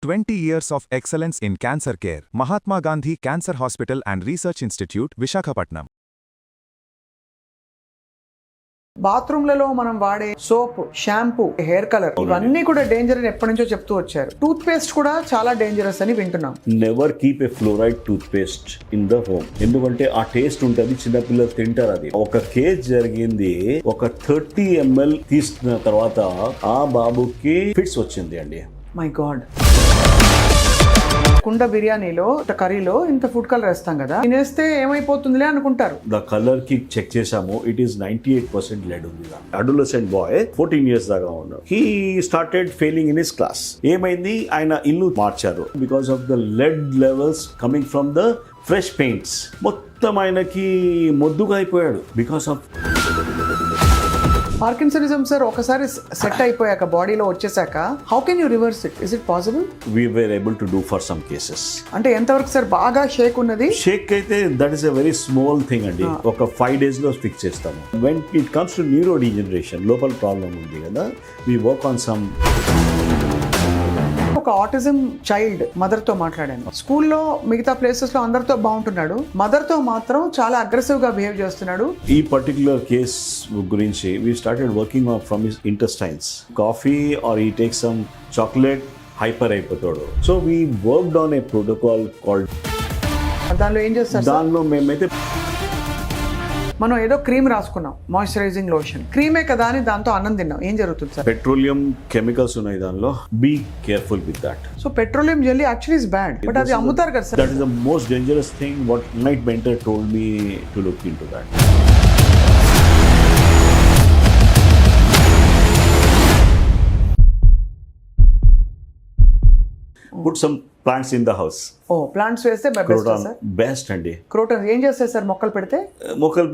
20 years of excellence in cancer care. Mahatma Gandhi Cancer Hospital and Research Institute, Visakhapatnam. బాత్రూమ్లలో మనం వాడే soap, shampoo, hair colour ఇవన్నీ కూడా danger అని ఎప్పటి నుంచో చెప్తూ వచ్చారు. టూత్ పేస్ట్ కూడా చాలా డేంజరస్ అని వింటున్నాం. Never keep a fluoride toothpaste in the home. ఎందుకంటే ఆ టేస్ట్ ఉంటుంది, చిన్నపిల్లలు తింటారు. అది ఒక కేస్ జరిగింది. ఒక 30 ml తీసుకున్న తర్వాత ఆ బాబుకి ఫిట్స్ వచ్చింది అండి. My God. కుండ బిర్యానీలో కర్రీలో ఇంత ఫుడ్ కలర్ వేస్తాం కదా, తినేస్తే ఏమైపోతుందిలే అనుకుంటారు. ద కలర్ కి చెక్ చేసాము, ఇట్ ఈస్ 98% లెడ్ ఉంది. అడోలసెంట్ బాయ్ 14 years దాకా ఉన్నాడు. He started failing in his class. ఏమైంది, ఆయన ఇల్లు మార్చారు because of the lead levels coming from the fresh paints. మొత్తం ఆయనకి మొద్దుగా అయిపోయాడు బికాస్ ఆఫ్ పార్కిన్సనిజం. సార్ ఒకసారి సెట్ అయిపోయాక బాడీలో వచ్చేసాక how can you reverse it? Is it possible? We were able to do for some cases. అంటే ఎంతవరకు సార్ బాగా షేక్ ఉన్నది? షేక్ అయితే that is a very small thing అండి. ఒక 5 days లో ఫిక్స్ చేస్తాము. When it comes to neuro degeneration, లోపల ప్రాబ్లం ఉంది కదా, వీ వర్క్ ఆన్ సమ్. ఒక ఆటిజం చైల్డ్ మదర్ తో మాట్లాడాను. స్కూల్లో మిగతా ప్లేసెస్ లో అందరితో బాగుంటున్నాడు, మదర్ తో మాత్రం చాలా అగ్రెసివ్ గా బిహేవ్ చేస్తున్నాడు. ఈ పర్టిక్యులర్ కేస్ గురించి we started working from his intestines. Coffee or ఈ టేక్ సమ్ చాక్లెట్, హైపర్ అయిపోతాడు. So we worked on a protocol called. దానిలో ఏం చేస్తారు? దానిలో మేమైతే మనం ఏదో క్రీమ్ రాసుకున్నాం, మాయిశ్చరైజింగ్ లోషన్, క్రీమే కదా అని దాంతో అన్నం తిన్నాం. ఏం జరుగుతుంది సార్? పెట్రోలియం కెమికల్స్ ఉన్నాయి దానిలో. Be careful with that. So petroleum jelly actually is bad, but అది అమ్ముతారు కదా sir. That is the most dangerous thing. What night mentor told me to look into that. Put some plants in the house. Plants వేస్తే best అండి. Croton ఏం చేస్తారు sir? మొక్కలు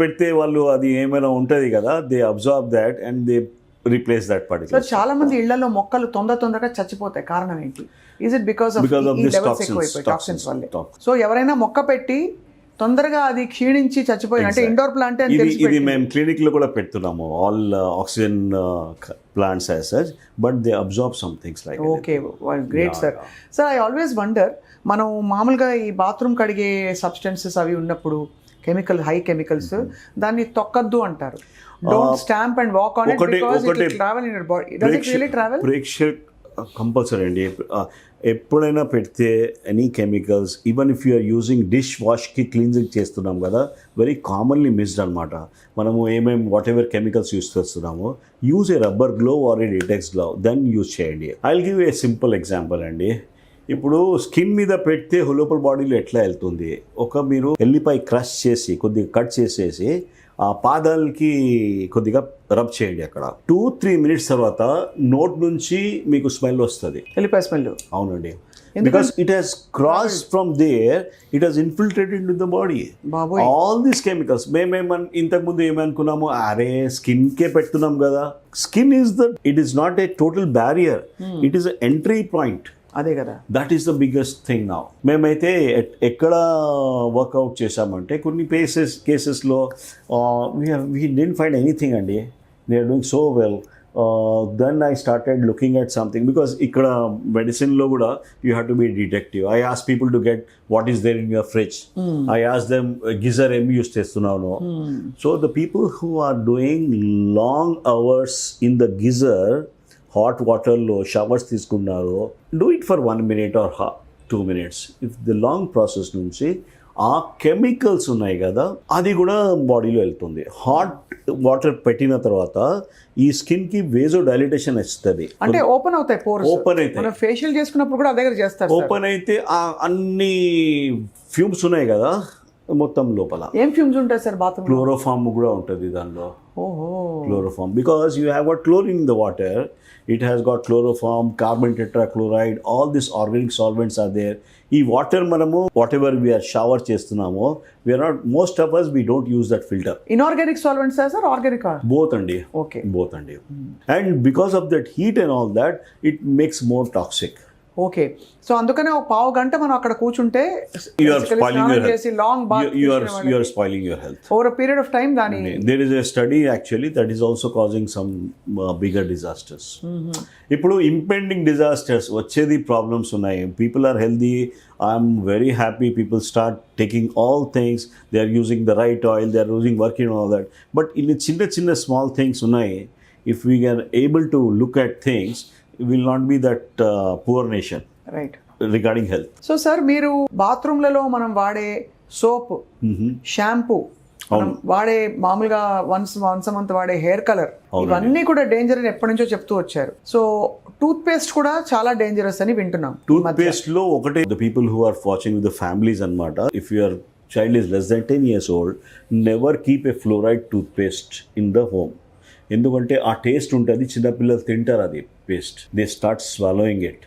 పెడితే వాళ్ళు అది ఏమైనా ఉంటది కదా, they observe that and they replace that particular. So చాలా మంది ఇళ్లలో మొక్కలు తొందరగా చచ్చిపోతాయి. కారణం ఏంటి? Is it because of toxins వల్లే? సో ఎవరైనా మొక్క పెట్టి తొందరగా అది క్షీణించి చచ్చిపోయి, అంటే ఇండోర్ ప్లాంట్ ఇది మేము క్లినిక్ లో కూడా పెడుతున్నాము. All oxygen plants as such, but they absorb some things like that. Okay, well, great sir. Sir, I always wonder, మనం మామూలుగా ఈ బాత్రూమ్ కడిగే సబ్స్టెన్సెస్ అవి ఉన్నప్పుడు హై కెమికల్స్, దాన్ని తొక్కద్దు అంటారు. Don't stamp and walk on it because it will travel in your body. Does it really travel? ప్రేక్షక్ కంపల్సరీ అండి. ఎప్పుడైనా పెడితే any chemicals, even if you're using dish వాష్కి క్లీన్జింగ్ చేస్తున్నాం కదా, వెరీ కామన్లీ మిస్డ్ అనమాట. మనము వాట్ ఎవర్ కెమికల్స్ యూస్ చేస్తున్నామో, use a rubber glove or a latex glove, then use చేయండి. I will give a simple example అండి. ఇప్పుడు skin మీద పెడితే లోపల బాడీలో ఎట్లా వెళ్తుంది, మీరు ఎల్లిపాయ క్రష్ చేసి కొద్దిగా కట్ చేసేసి ఆ పాదాలకి కొద్దిగా రబ్ చేయండి. అక్కడ 2-3 minutes తర్వాత నోట్ నుంచి మీకు స్మెల్ వస్తుంది, ఎల్లిపాయ స్మెల్. అవునండి, because it has cross from there, it has infiltrated in to the body all these chemicals. ఇంతకుముందు ఏమనుకున్నాము, అరే స్కిన్ కే పెడుతున్నాం కదా. Skin it is not a total barrier, it is entry point. అదే కదా, that is the biggest thing now. మేమైతే ఎక్కడ వర్కౌట్ చేసామంటే కొన్ని కేసెస్లో వీ డెంట్ ఫైండ్ ఎనీథింగ్ అండి. They are doing so well. Then I started looking at something, because ఇక్కడ మెడిసిన్లో కూడా you have to be detective. I ask people to get what is there in your fridge. I ask them geyser ఏం use చేస్తున్నాను. So the people who are doing long hours in the geyser, hot వాటర్లో showers తీసుకున్నారు, do it for 1 minute or 2 minutes. If the long process నుంచి ఆ chemicals ఉన్నాయి కదా, అది కూడా బాడీలో వెళ్తుంది. హాట్ వాటర్ పెట్టిన తర్వాత ఈ స్కిన్ కి వేజో డైలిటేషన్ వస్తుంది, అంటే ఓపెన్ అవుతాయి పోర్స్. ఓపెన్ అయితే మనం ఫేషియల్ చేసుకున్నప్పుడు కూడా అదే చేస్తారు. ఓపెన్ అయితే ఆ అన్ని ఫ్యూమ్స్ ఉన్నాయి కదా మొత్తం లోపల. ఏం ఫ్యూమ్స్ ఉంటాయి సార్ బాత్రూమ్? క్లోరోఫామ్ కూడా ఉంటుంది దానిలో. Chloroform, because you have got chlorine in the water, it has got chloroform, carbon tetrachloride, all these organic solvents are there. ఈ వాటర్ మనము whatever we are shower చేస్తున్నామో, we are not, most of us we don't use that filter. Inorganic solvents sir, organic or both andi? Okay, both andi. And because of that heat and all that, it makes more toxic. Okay, so అందుకనే ఒక పావు గంట మనం అక్కడ కూర్చుంటే You are spoiling your health. చేసి long bath You are spoiling your health. Over period of time దాని There is a study actually that is also causing some bigger disasters. ఇప్పుడు ఇంపెండింగ్ డిజాస్టర్స్ వచ్చేది ప్రాబ్లమ్స్ ఉన్నాయి. People are healthy, I'm very happy, people start taking all things, they are using the right oil, they are using working all that. But ఇన్ని చిన్న చిన్న small things ఉన్నాయి. If we are able to look at things, will not be that poor nation right regarding health. So sir, మీరు బాత్రూమ్లలో మనం వాడే soap, shampoo, మనం వాడే మామూలుగా వన్స్ మంత్ వాడే హెయిర్ కలర్, ఇవన్నీ కూడా డేంజర్ అని ఎప్పటి నుంచో చెప్తూ వచ్చారు. సో టూత్ పేస్ట్ కూడా చాలా డేంజరస్ అని వింటున్నాం. టూత్ పేస్ట్ లో ఒకటే, the people who are watching with the families అన్నమాట. If your child is less then 10 years old, never keep a fluoride toothpaste in the home. ఎందుకంటే ఆ taste ఉంటుంది, చిన్నపిల్లలు తింటారు అది paste, they start swallowing it,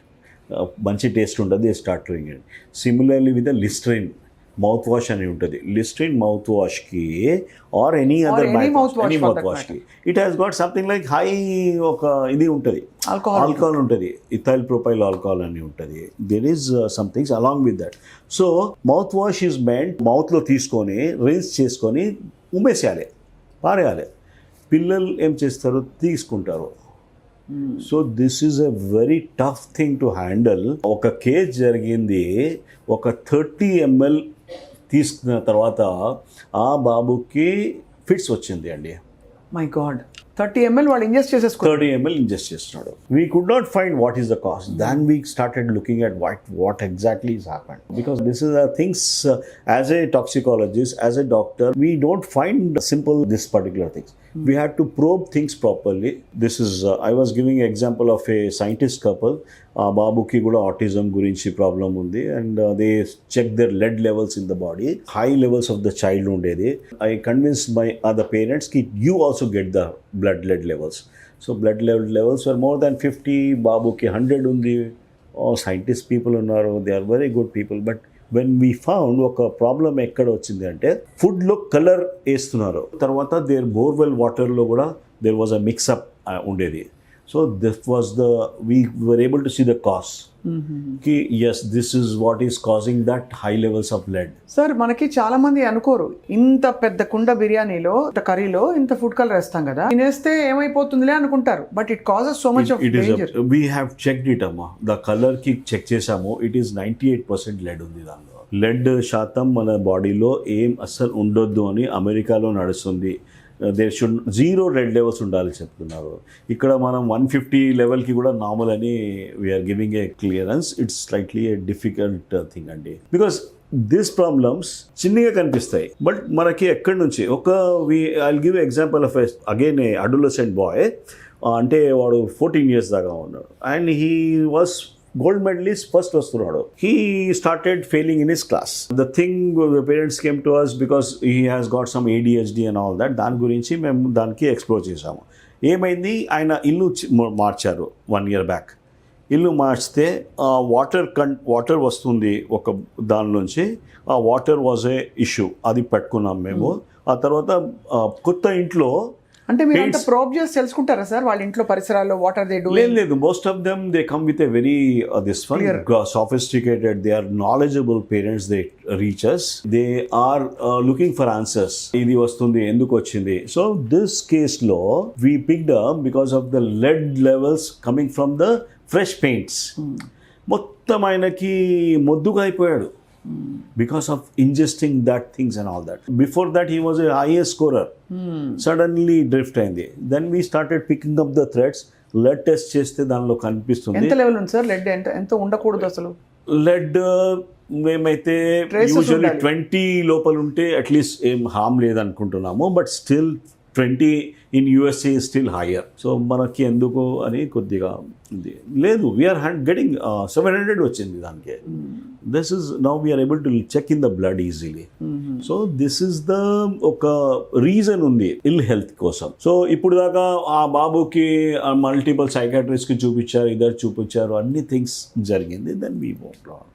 మంచి taste ఉంటుంది, they start doing it. Similarly with Listerine mouthwash అని ఉంటుంది. లిస్ట్రైన్ మౌత్ వాష్కి ఆర్ ఎనీ అదర్ మౌత్ వాష్కి it has got something like high ఒక ఇది ఉంటుంది, ఆల్కహాల్ ఉంటుంది, ఇథైల్ ప్రొపైల్ ఆల్కహాల్ అని ఉంటుంది. There is somethings along with that. So mouthwash is meant, మౌత్లో తీసుకొని రిన్స్ చేసుకొని ఉమ్మేసేయాలి, పారేయాలి. పిల్లలు ఏం చేస్తారు, తీసుకుంటారు. So this is a very tough thing to handle. ఒక కేస్ జరిగింది, ఒక 30 ml తీసుకున్న తర్వాత ఆ బాబుకి ఫిట్స్ వచ్చింది అండి. మై గాడ్, 30 ml వాళ్ళు ఇంజెస్ట్ చేసేసుకున్నారు. 30 ml ఇంజెస్ట్ చేస్తున్నాడు. We could not find what is the cause. Then we started looking at what exactly is happened. Because this is the things as a toxicologist, as a doctor, we don't find simple this particular things. We had to probe things properly. This is, I was giving example of a scientist couple. Babuki kuda autism gurinchi problem undi, and they checked their lead levels in the body. High levels of the child undedi. I convinced my other parents ki you also get the blood lead levels. So blood levels were more than 50, Babuki 100 undi. Oh, scientist people unnaru, they are very good people. But when we found ఒక problem ఎక్కడ వచ్చింది అంటే, ఫుడ్లో colour వేస్తున్నారు, తర్వాత there borewell వాటర్లో కూడా there was a mixup ఉండేది. So this was the we were able to see the cause కి as this is what is causing that high levels of lead. Sir, మనకి చాలా మంది అనుకోరు, ఇంత పెద్ద కుండ బిర్యానీలో కర్రీలో ఇంత ఫుడ్ కలర్ వేస్తాం కదా, తినేస్తే ఏమైపోతుందిలే అనుకుంటారు. But it causes so much of danger. We have checked it అమ్మా, ద కలర్ కి చెక్ చేసాము, ఇట్ ఈస్ 98% లెడ్ ఉంది దానిలో. లెడ్ శాతం మన బాడీలో ఏం అస్సలు ఉండొద్దు అని అమెరికాలో నడుస్తుంది. దేర్ షుడ్ 0 రెడ్ లెవెల్స్ ఉండాలి చెప్తున్నారు. ఇక్కడ మనం 150 లెవెల్కి కూడా నార్మల్ అని we are giving a clearance. It's slightly a difficult thing అండి, బికాస్ దిస్ ప్రాబ్లమ్స్ చిన్నగా కనిపిస్తాయి, బట్ మనకి ఎక్కడి నుంచి I give example of again a adolescent boy. అంటే వాడు 14 years దాకా ఉన్నాడు, and he was gold medalist, first వస్తున్నాడు. He started failing in his class. The thing, the parents came to us because he has got some ADHD and all that. దాని గురించి మేము దానికి explore చేసాము. ఏమైంది, ఆయన ఇల్లు మార్చారు 1 year బ్యాక్. ఇల్లు మార్చితే వాటర్ వస్తుంది ఒక దాని నుంచి, ఆ వాటర్ వాజ్ ఏ ఇష్యూ, అది పెట్టుకున్నాం మేము. ఆ తర్వాత కొత్త ఇంట్లో అంటే మీరు అంత ప్రోబ్ చేసి తెలుసుకుంటారా సార్ వాళ్ళ ఇంట్లో పరిసరాల్లో వాట్ ఆర్ దే డూయింగ్? లేదు, most of them they come with a very sophisticated, they are knowledgeable parents, they reach us, they are looking for answers. ఇది వస్తుంది, ఎందుకు వచ్చింది? సో దిస్ కేస్ లో we picked up because of the lead levels coming from the fresh paints. మొత్తం ఆయనకి మొద్దుగా అయిపోయాడు because of ingesting that things and all that. Before that he was a highest scorer. Suddenly drift అయింది. Then we started picking up the threads. Lead test చేస్తే దానిలో కనిపిస్తుంది. ఎంత level ఉంది సార్ లెడ్? ఎంత ఉండకూడదు అసలు? లెడ్ మేమైతే యూజువల్లీ 20 లోపల ఉంటే అట్లీస్ట్ ఏం హామ్ లేదనుకుంటున్నాము, but still 20 in USA is still higher. So మనకి ఎందుకు అని కొద్దిగా ఉంది. లేదు, వీఆర్ గెటింగ్ 700 వచ్చింది దానికి. This is now we are able to check in the blood easily. So this is the ఒక రీజన్ ఉంది ఇల్ హెల్త్ కోసం. సో ఇప్పుడు దాకా ఆ బాబుకి మల్టిపుల్ సైకాట్రిస్ట్కి చూపించారు, ఇద్దరు చూపించారు, అన్ని థింగ్స్ జరిగింది. Then we moved on.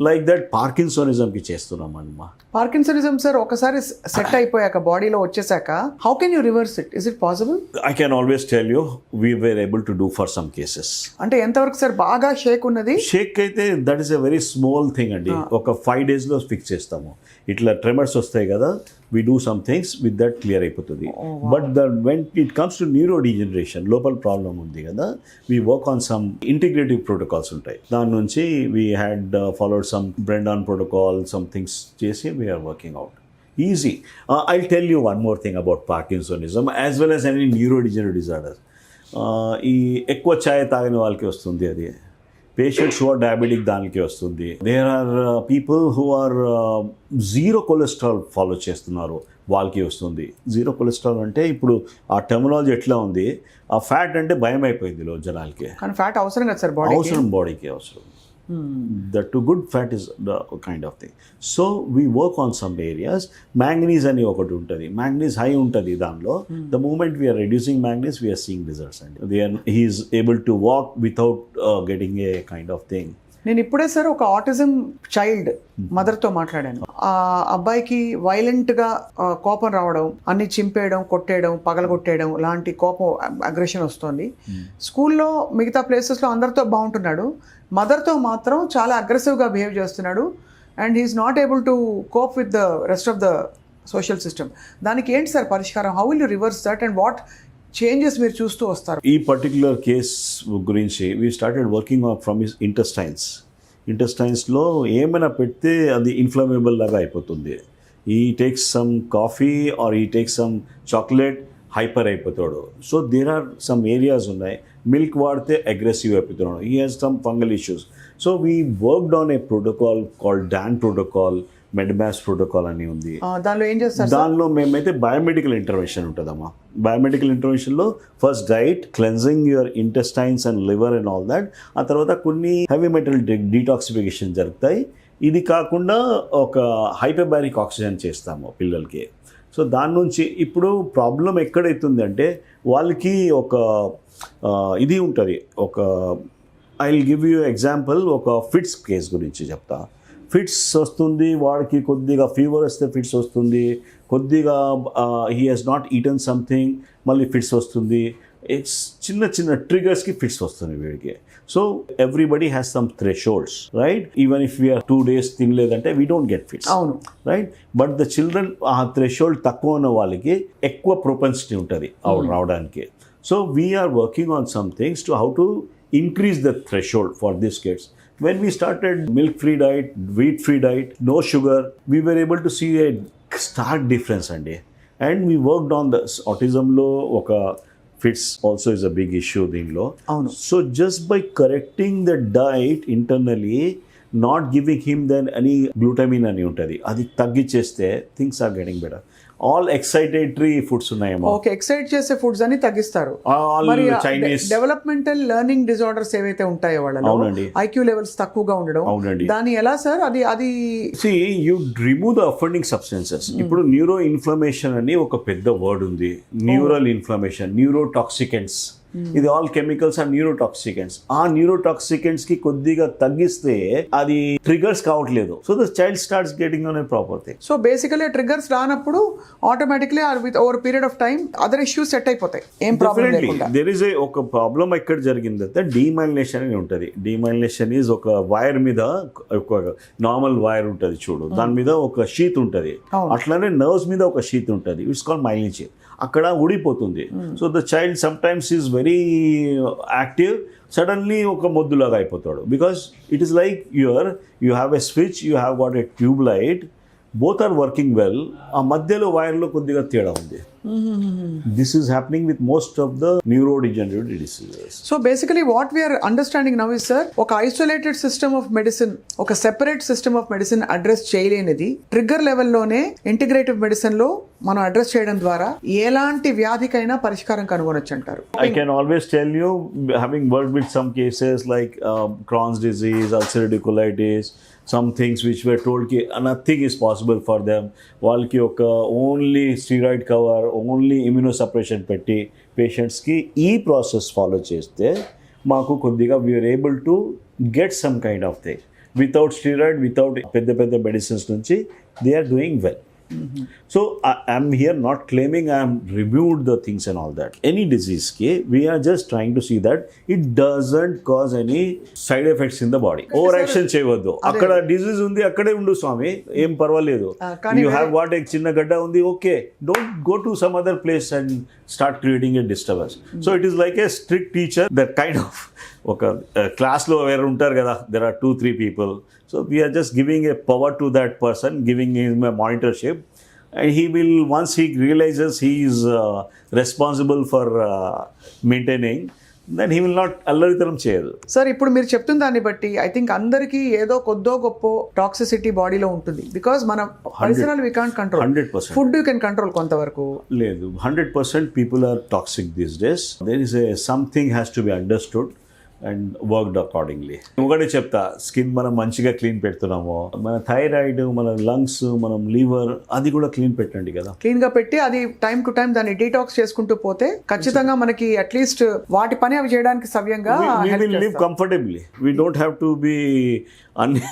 Like that పార్కిన్సోనిజంకి చేస్తున్నాం అమ్మా. పార్కిన్సనిజం సార్ ఒకసారి సెట్ అయిపోయాక బాడీలో వచ్చేసాక how can you reverse it? Is it possible? I can always tell you we were able to do for some cases. అంటే ఎంతవరకు సార్ బాగా షేక్ ఉన్నది? షేక్ అయితే that is a very small thing అండి. ఒక 5 daysలో ఫిక్స్ చేస్తాము. ఇట్లా ట్రెమర్స్ వస్తాయి కదా, we do some things with that clear అయిపోతుంది. But when it comes to neurodegeneration, లోపల ప్రాబ్లం ఉంది కదా, we work on some integrative protocols ఉంటాయి. దాని నుంచి we had followed some Brendan protocol, some things చేసి we are working out. Easy. I'll tell you one more thing about Parkinsonism as well as any neurodegenerative disorder. ఈ ఎక్కువ ఛాయ్ తాగిన వాళ్ళకి వస్తుంది అది. పేషెంట్స్ హు ఆర్ డయాబెటిక్ దానికి వస్తుంది. There are people who are zero cholesterol follow చేస్తున్నారు, వాళ్ళకి వస్తుంది. జీరో కొలెస్ట్రాల్ అంటే ఇప్పుడు ఆ టెర్మినాలజీ ఎట్లా ఉంది, ఆ ఫ్యాట్ అంటే భయం అయిపోయింది జనాలకి. కానీ ఫ్యాట్ అవసరం కదా సార్ బాడీకి? అవసరం, బాడీకి అవసరం. That too good fat is the kind of thing. So we work on some areas. Manganese అని ఒకటి ఉంటుంది, manganese high ఉంటుంది దానిలో. The moment we are reducing manganese, we are seeing results. And he is able to walk without getting a kind of thing. నేను ఇప్పుడే sir ఒక autism child మదర్తో మాట్లాడాను. ఆ అబ్బాయికి వైలెంట్గా కోపం రావడం, అన్ని చింపేయడం, కొట్టేయడం, పగలగొట్టేయడం లాంటి కోపం, అగ్రెషన్ వస్తుంది. స్కూల్లో మిగతా ప్లేసెస్లో అందరితో బాగుంటున్నాడు, మదర్తో మాత్రం చాలా అగ్రెసివ్గా బిహేవ్ చేస్తున్నాడు. And he is not able to cope with the rest of the social system. దానికి ఏంటి సార్ పరిష్కారం? How will you reverse that and what changes మీరు చూస్తూ వస్తారు? ఈ పర్టిక్యులర్ కేస్ గురించి we started working from his ఇంటెస్టైన్స్లో ఏమైనా పెడితే అది ఇన్ఫ్లమేబుల్ లాగా అయిపోతుంది. He takes some coffee or he takes some chocolate, hyper అయిపోతాడు. So there are some areas ఉన్నాయి. మిల్క్ వాడితే అగ్రెసివ్ అయిపోతున్నాడు. He has some fungal issues. So we worked on a protocol called DAN protocol, మెడ్మాస్ protocol అని ఉంది. దానిలో ఏం చేస్తారు? దానిలో మేమైతే బయోమెడికల్ ఇంటర్వెన్షన్ ఉంటుందమ్మా. బయోమెడికల్ ఇంటర్వెన్షన్లో first diet, cleansing your intestines and liver and all that. ఆ తర్వాత కొన్ని హెవీ మెటల్ డీటాక్సిఫికేషన్ జరుగుతాయి. ఇది కాకుండా ఒక హైపోబారిక్ ఆక్సిజన్ చేస్తాము పిల్లలకి. సో దాని నుంచి ఇప్పుడు ప్రాబ్లం ఎక్కడైతుందంటే వాళ్ళకి ఒక ఇది ఉంటుంది. ఒక I will give you example. ఒక ఫిట్స్ కేస్ గురించి చెప్తా. ఫిట్స్ వస్తుంది వాడికి, కొద్దిగా ఫీవర్ వస్తే ఫిట్స్ వస్తుంది, కొద్దిగా he has not eaten something, మళ్ళీ ఫిట్స్ వస్తుంది. ఇట్స్ చిన్న చిన్న ట్రిగర్స్కి ఫిట్స్ వస్తుంది వీడికి. So everybody has some thresholds, right? Even if we're 2 days తినలేదంటే వీ డోంట్ గెట్ ఫిట్స్, అవును, రైట్? బట్ ద చిల్డ్రన్ ఆ థ్రెషోల్డ్ తక్కువ ఉన్న వాళ్ళకి ఎక్కువ ప్రొపెన్సిటీ ఉంటుంది రావడానికి. So we're working on some things to how to increase the threshold for these kids. When we started milk-free diet, wheat-free diet, no sugar, we were able to see a stark difference andi. And we worked on the autism lo, oka fits also is a big issue deenlo. So just by correcting the diet internally, not giving him then any glutamine ani untadi, adi taggicheste things are getting better. All excitatory foods ఉన్నాయేమో. Okay, excite చేసే foods అని తగ్గిస్తారు. మరి Chinese developmental learning disorders ఏవైతే ఉంటాయో వాళ్ళలో IQ levels తక్కువగా ఉండడం, అవునండి, దాని ఎలా సార్? అది see you remove the offending substances. ఇప్పుడు న్యూరో ఇన్ఫ్లమేషన్ అని ఒక పెద్ద వర్డ్ ఉంది. న్యూరల్ ఇన్ఫ్లమేషన్, న్యూరోటాక్సికెంట్స్, ఇది ఆల్ కెమికల్స్ ఆర్ న్యూరోటాక్సికెంట్స్. ఆ న్యూరోటాక్సికెంట్స్ కి కొద్దిగా తగ్గిస్తే అది ట్రిగర్స్ కావట్లేదు. So the child starts getting on a proper thing. So basically triggers రానప్పుడు automatically with over period of time other issues set అయిపోతాయి. ఏం ప్రాబ్లం లేకుండా. దేర్ ఇస్ ఒక ప్రాబ్లం ఎక్కడ జరిగిందంటే డీమైలినేషన్ అని ఉంటుంది. డీమైలినేషన్ ఈజ్ ఒక వైర్ మీద, ఒక నార్మల్ వైర్ ఉంటుంది చూడు, దాని మీద ఒక షీత్ ఉంటుంది. అట్లానే నర్వ్స్ మీద ఒక షీత్ ఉంటుంది. It's called myelination. అక్కడ ఊడిపోతుంది. So the child sometimes is very active, suddenly ఒక మొద్దులాగా అయిపోతాడు. Because it is like you have a switch, you have got a tube light, both are working well. ఆ మధ్యలో వైర్లో కొద్దిగా తేడా ఉంది. This is happening with most of the neurodegenerative diseases. So basically what we're understanding now is sir, ఒక isolated system of medicine, ఒక separate system of medicine address చేయలేనిది trigger లెవెల్లోనే ఇంటిగ్రేటివ్ మెడిసిన్ లో మనం అడ్రస్ చేయడం ద్వారా ఎలాంటి వ్యాధికైనా పరిష్కారం కనుగొనొచ్చు అంటారు. I can always tell you, having worked with some cases like Crohn's disease, ulcerative colitis, some things which were told ki nothing is possible for them. వాళ్ళకి ఒక only steroid cover, only immunosuppression పెట్టి పేషెంట్స్కి ఈ process follow చేస్తే మాకు కొద్దిగా we are able to get some kind of thing. Without steroid, without పెద్ద పెద్ద మెడిసిన్స్ నుంచి they are doing well. So I'm here not claiming I'm reviewed the things and all that. Any disease ke we are just trying to see that it doesn't cause any side effects in the body. Overaction cheyavaddu. Akkada disease undi akkade undu swami, em parvaledu. You have got a chinna gadda undi, okay, don't go to some other place and start creating a disturbance. So it is like a strict teacher that kind of oka class lo where untaru kada, there are 2-3 people. So we are just giving a power to that person, giving him a monitorship, and he will, once he realizes he is responsible for maintaining, then he will not అల్లరితనం చేయదు. Sir ఇప్పుడు మీరు చెప్తున్న దాన్ని బట్టి I think అందరికీ ఏదో కొద్దో గొప్ప టాక్సిసిటీ బాడీలో ఉంటుంది. బికాస్ మన పరిసరాలు we can't control. 100%. Food you can control కొంతవరకు. లేదు, 100% people are toxic these days. There is a something has to be understood and worked accordingly. ఒకటే చెప్తా, స్కిన్ మనం మంచిగా క్లీన్ పెడుతున్నాము, మన థైరాయిడ్, మన లంగ్స్, మనం లివర్, అది కూడా క్లీన్ పెట్టండి కదా. క్లీన్ గా పెట్టి అది టైం టు టైం దాన్ని డీటాక్స్ చేసుకుంటూ పోతే ఖచ్చితంగా మనకి అట్లీస్ట్ వాటి పని అవి చేయడానికి సవ్యంగా live comfortably. We don't have to be అన్ని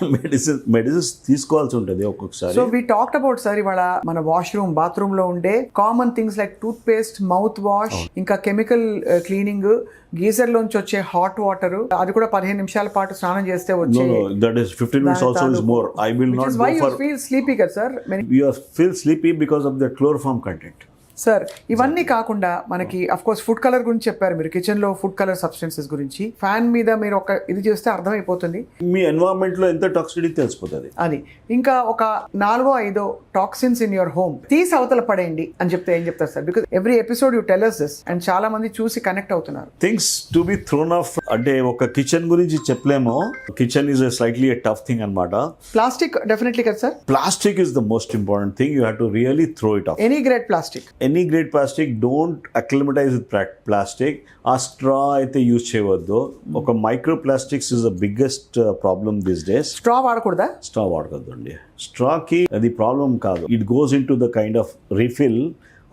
మెడిసిన్స్ తీసుకోవాల్సి ఉంటుంది ఒక్కొక్కసారి. So we talked about sir ఇవాళ మన వాష్రూమ్, బాత్రూమ్ లో ఉండే common things like toothpaste, mouthwash, ఇంకా కెమికల్ క్లీనింగ్, గీజర్ లోంచి వచ్చే హాట్ వాటర్, అది కూడా 15 నిమిషాల పాటు స్నానం చేస్తే వచ్చే. That is 15 minutes also is more. I will not go why for. You feel sleepy కదా sir? You feel sleepy because of the chloroform content. Sir ఇవన్నీ కాకుండా మనకి అఫ్ కోర్స్ ఫుడ్ కలర్ గురించి చెప్పారు మీరు, కిచెన్ లో ఫుడ్ కలర్ సబ్స్టెన్సెస్ గురించి. Fan మీద మీరు ఒక ఇది చేస్తే అర్థమైపోతుంది మీ ఎన్వైరన్మెంట్ లో ఎంత టాక్సిసిటీ తెలిసిపోతుంది. అది ఇంకా ఒక 4-5 టాక్సిన్స్ ఇన్ యువర్ హోమ్ తీసి అవతల పడేయండి అని చెప్తే ఏం చెప్తారు sir? Because every episode you tell us this and చాలా మంది చూసి కనెక్ట్ అవుతున్నారు. Things to be thrown off అంటే ఒక కిచెన్ గురించి చెప్పలేము. Kitchen is slightly a tough thing అన్నమాట. ప్లాస్టిక్ డెఫినెట్లీ కదా sir? Plastic is the most important thing. You have to really throw it off. Any grade plastic, any grade plastic, don't acclimatize with plastic. ఆ straw అయితే use చేయవద్దు. ఒక micro plastics is the biggest problem this days. Straw వాడకూడదా? Straw వాడకూడదు అండి. స్ట్రాకి అది problem కాదు, it goes in to the kind of refill.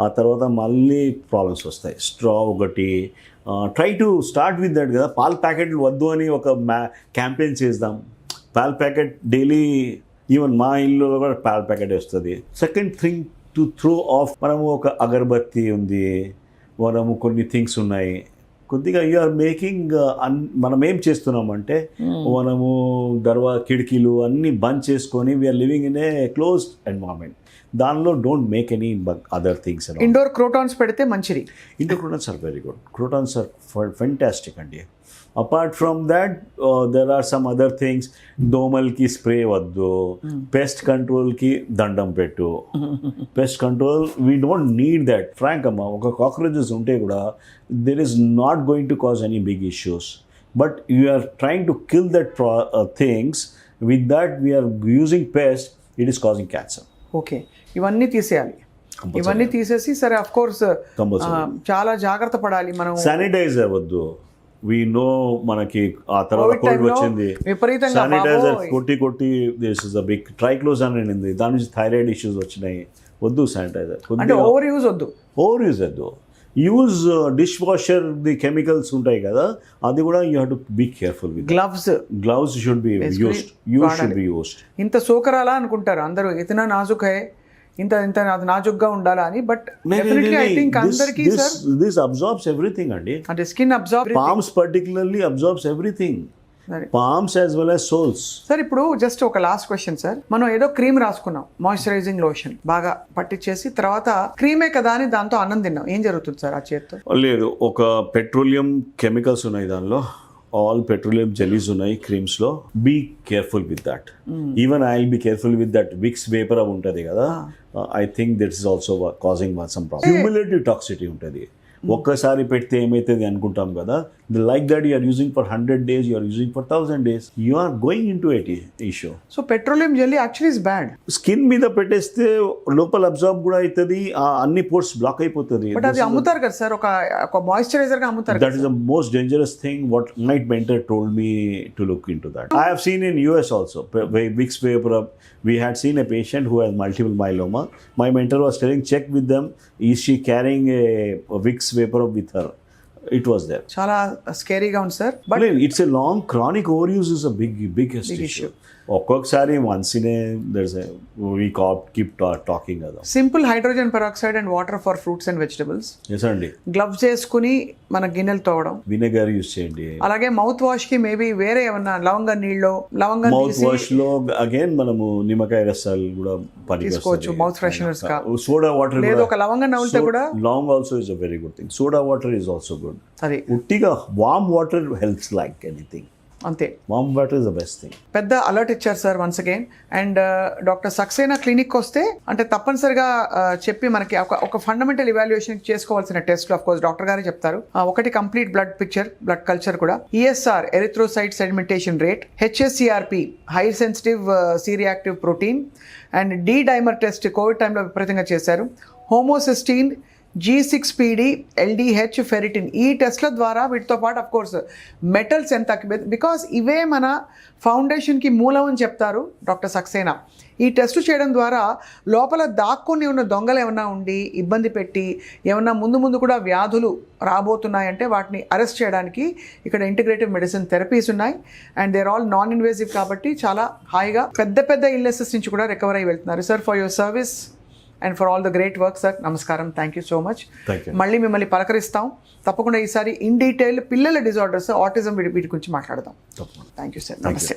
ఆ తర్వాత మళ్ళీ ప్రాబ్లమ్స్ వస్తాయి. స్ట్రా ఒకటి try to start with that కదా. పాల ప్యాకెట్లు వద్దు అని ఒక క్యాంపెయిన్ చేద్దాం. పాల ప్యాకెట్ డైలీ, ఈవెన్ మా ఇల్లులో కూడా పాల ప్యాకెట్ వస్తుంది. Second thing to throw of, మనము ఒక అగరబత్తి ఉంది, మనము కొన్ని థింగ్స్ ఉన్నాయి, కొద్దిగా యూఆర్ మేకింగ్. మనం ఏం చేస్తున్నామంటే మనము కిటికీలు అన్నీ బంద్ చేసుకొని we're living in a closed environment. దానిలో don't make any other things. Indoor crotons పెడితే మంచిది. Indoor crotons are very good. Crotons are fantastic అండి. Apart from that there are some other things. దోమల్కి స్ప్రే వద్దు, పెస్ట్ కంట్రోల్కి దండం పెట్టు. Pest control we don't need that. Frank అమ్మా, ఒక కాక్రోచెస్ ఉంటే కూడా there is not going to cause any big issues. But you are trying to kill that things. With that we are using pest, it is causing cancer. Okay, ఇవన్నీ తీసేయాలి. ఇవన్నీ తీసేసి సరే of course చాలా జాగ్రత్త పడాలి మనం. శానిటైజర్ వద్దు. వీ నో మనకి ఆ తర్వాత కోవిడ్ వచ్చింది, శానిటైజర్ కొట్టి this is a big triclosan అనేది, దాని నుంచి థైరాయిడ్ ఇష్యూస్ వచ్చినాయి. వద్దు శానిటైజర్. ఓవర్ యూజ్ వద్దు. Use dishwasher, the chemicals ఉంటాయి కదా, అది కూడా you have to be careful with. Gloves should be used. ఇంత సోకరాలా అనుకుంటారు అందరూ, ఇతనా నాజుక్ హై, ఇంత నాజుగ్గా ఉండాలా అని. బట్ డెఫినెట్లీ ఐ థింక్ అందరికీ సార్ దిస్ అబ్జార్బ్స్ ఎవ్రీథింగ్ అండి. అంటే skin absorb, palms particularly absorbs everything, palms as well as souls. Sir ఇప్పుడు జస్ట్ ఒక లాస్ట్ క్వశ్చన్ సార్, మనం ఏదో క్రీమ్ రాసుకున్నాం, మాయిశ్చరైజింగ్ లోషన్ బాగా పట్టించేసి తర్వాత క్రీమే కదా అని దాంతో అన్నం తిన్నాం, ఏం జరుగుతుంది సార్ ఆ చేత్తో? లేదు, ఒక పెట్రోలియం కెమికల్స్ ఉన్నాయి దానిలో, ఆల్ పెట్రోలియం జెలీస్ ఉన్నాయి క్రీమ్స్ లో. Be careful with that. Even I will be careful with that Vicks vapour ఉంటుంది కదా, I think that is also causing some problem. Cumulative toxicity ఉంటుంది. ఒక్కసారి పెడితే ఏమైతుంది అనుకుంటాం కదా, like that you are using for 100 days, you are using for 1000 days, you are going in to at issue. So petroleum jelly actually is bad. Skin మీద పెట్టేస్తే లోపల absorb కూడా అవుతుంది, అన్ని పోర్ట్స్ బ్లాక్ అయిపోతుంది. బట్ అది అమ్ముతారు కదా సార్, ఒక మాయిశ్చరైజర్ గా అమ్ముతారు. That is the most dangerous thing. What night mentor told me to look in to that. I have seen in US also Vicks vapour. We had seen a patient who has multiple myeloma. My mentor was telling, check with them, is she carrying a Vicks vapor with her? It was there. చాలా స్కేరీగా ఉంది sir. But it's a long chronic over use is a biggest issue. ఒక్కొక్కసారి once in a we keep talking కదా. Simple hydrogen peroxide and water for fruits and vegetables. Yes అండి. Gloves చేసుకుని మన గిన్నెలు తోవడం, విnegar use చేయండి. అలాగే మౌత్ వాష్ కి maybe వేరే ఏమన్నా లవంగ నీళ్ళు, లవంగం మౌత్ వాష్ లో అగైన్ మనము నిమ్మకాయ రసాలు కూడా తీసుకోవచ్చు మౌత్ ఫ్రెషనర్స్ గా. సోడా వాటర్ లేదు ఒక లవంగం నవ్వులితే కూడా లాంగ్ also is a very good thing. Soda water is also good. అది ఉట్టిగా warm water helps like anything. అంతే, warm water is the best thing. పెద్ద అలర్ట్ ఇచ్చారు sir once again. And doctor Saxena clinic వస్తే అంటే తప్పనిసరిగా చెప్పి మనకి ఒక ఫండమెంటల్ ఇవాల్యుయేషన్ చేసుకోవాల్సిన టెస్ట్లు ఆఫ్ కోర్స్ డాక్టర్ గారే చెప్తారు. ఒకటి complete blood picture, blood culture కూడా, ESR erythrocyte sedimentation rate, HSCRP high sensitive C reactive protein, and D dimer test Covid టైంలో విపరీతంగా చేశారు, హోమోసిస్టీన్, G6PD, LDH, ఫెరిటిన్. ఈ టెస్ట్ల ద్వారా వీటితో పాటు అఫ్ కోర్స్ మెటల్స్ ఎంత, బికాస్ ఇవే మన ఫౌండేషన్కి మూలం అని చెప్తారు డాక్టర్ సక్సేనా. ఈ టెస్ట్ చేయడం ద్వారా లోపల దాక్కుని ఉన్న దొంగలు ఏమన్నా ఉండి ఇబ్బంది పెట్టి ఏమన్నా ముందు కూడా వ్యాధులు రాబోతున్నాయంటే వాటిని అరెస్ట్ చేయడానికి ఇక్కడ ఇంటిగ్రేటివ్ మెడిసిన్ థెరపీస్ ఉన్నాయి. And there all non invasive కాబట్టి చాలా హాయిగా పెద్ద ఇల్నెసెస్ నుంచి కూడా రికవర్ అయ్యి వెళ్తున్నారు. Sir for your service and for all the great work sir, నమస్కారం, థ్యాంక్ యూ సో మచ్. మళ్ళీ మిమ్మల్ని పలకరిస్తాం తప్పకుండా. ఈసారి ఇన్ డీటెయిల్ పిల్లల డిజార్డర్స్, ఆటిజం వీటి గురించి మాట్లాడదాం. థ్యాంక్ యూ సార్, నమస్తే.